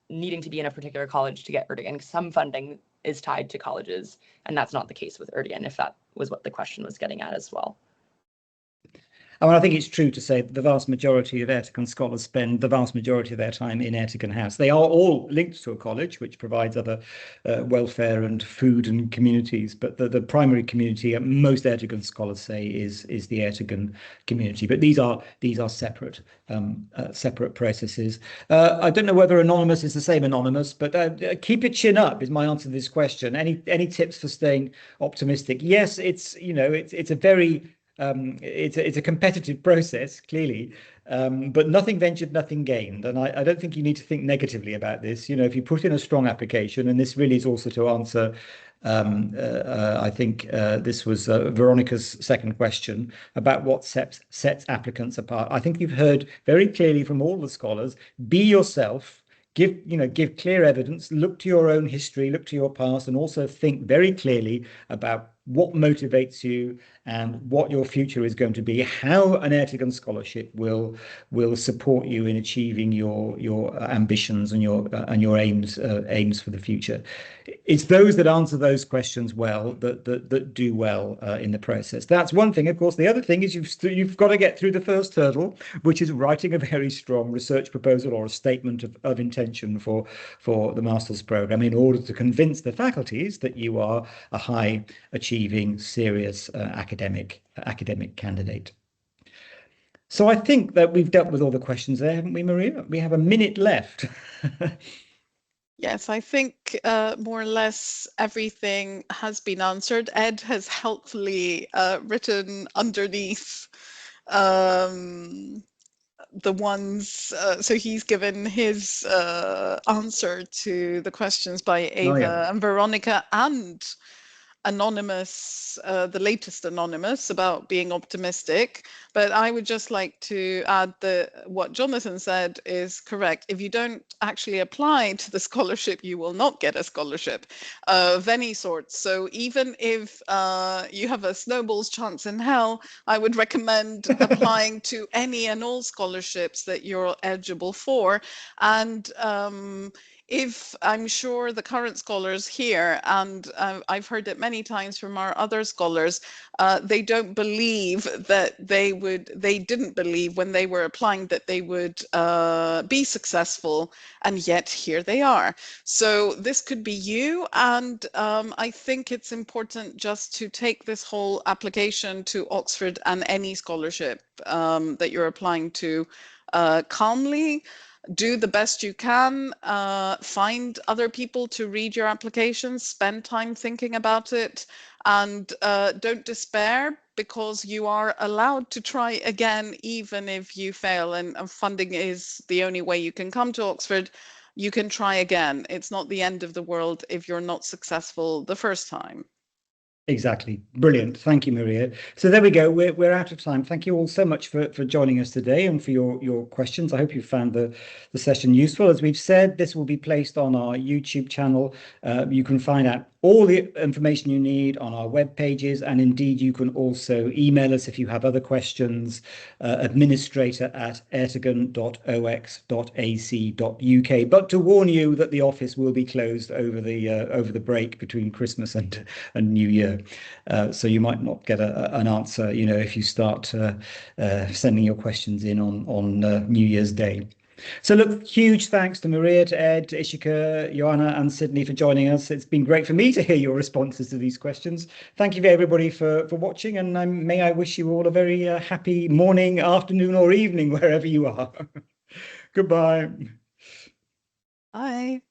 needing to be in a particular college to get Ertegun. Some funding is tied to colleges, and that's not the case with Ertegun, if that was what the question was getting at as well. I mean, I think it's true to say that the vast majority of Ertegun scholars spend the vast majority of their time in Ertegun House. They are all linked to a college, which provides other welfare and food and communities. But the primary community, most Ertegun scholars say, is the Ertegun community. But these are separate processes. I don't know whether anonymous is the same anonymous, but keep your chin up is my answer to this question. Any tips for staying optimistic? Yes, it's a very it's a competitive process, clearly, but nothing ventured, nothing gained. And I don't think you need to think negatively about this. If you put in a strong application, and this really is also to answer, I think this was Veronica's second question about what sets applicants apart. I think you've heard very clearly from all the scholars, be yourself. Give clear evidence, look to your own history, look to your past, and also think very clearly about what motivates you and what your future is going to be, how an Ertegun scholarship will support you in achieving your ambitions and your aims for the future. It's those that answer those questions well that do well in the process. That's one thing. Of course, the other thing is you've got to get through the first hurdle, which is writing a very strong research proposal or a statement of intention for the master's program, in order to convince the faculties that you are a high achieving, serious academic candidate. So I think that we've dealt with all the questions there, haven't we, Maria? We have a minute left. Yes, I think more or less everything has been answered. Ed has helpfully written underneath the ones, so he's given his answer to the questions by Ava and Veronica and anonymous, the latest anonymous, about being optimistic. But I would just like to add that what Jonathan said is correct. If you don't actually apply to the scholarship, you will not get a scholarship of any sort. So even if you have a snowball's chance in hell, I would recommend applying to any and all scholarships that you're eligible for. And if I'm sure the current scholars here, and I've heard it many times from our other scholars, they don't believe that they didn't believe when they were applying that they would be successful, and yet here they are. So this could be you, and I think it's important just to take this whole application to Oxford and any scholarship that you're applying to calmly. Do the best you can, find other people to read your applications, spend time thinking about it, and don't despair, because you are allowed to try again even if you fail, and funding is the only way you can come to Oxford. You can try again. It's not the end of the world if you're not successful the first time. Exactly. Brilliant. Thank you, Maria. So there we go. We're out of time. Thank you all so much for joining us today and for your questions. I hope you found the session useful. As we've said, this will be placed on our YouTube channel. You can find out all the information you need on our web pages, and indeed you can also email us if you have other questions, administrator@ertegun.ox.ac.uk. But to warn you that the office will be closed over the break between Christmas and New Year, so you might not get an answer, if you start sending your questions in on New Year's Day. So look, huge thanks to Maria, to Ed, to Ishika, Ioana and Sydney for joining us. It's been great for me to hear your responses to these questions. Thank you everybody for watching, and may I wish you all a very happy morning, afternoon or evening wherever you are. Goodbye. Bye.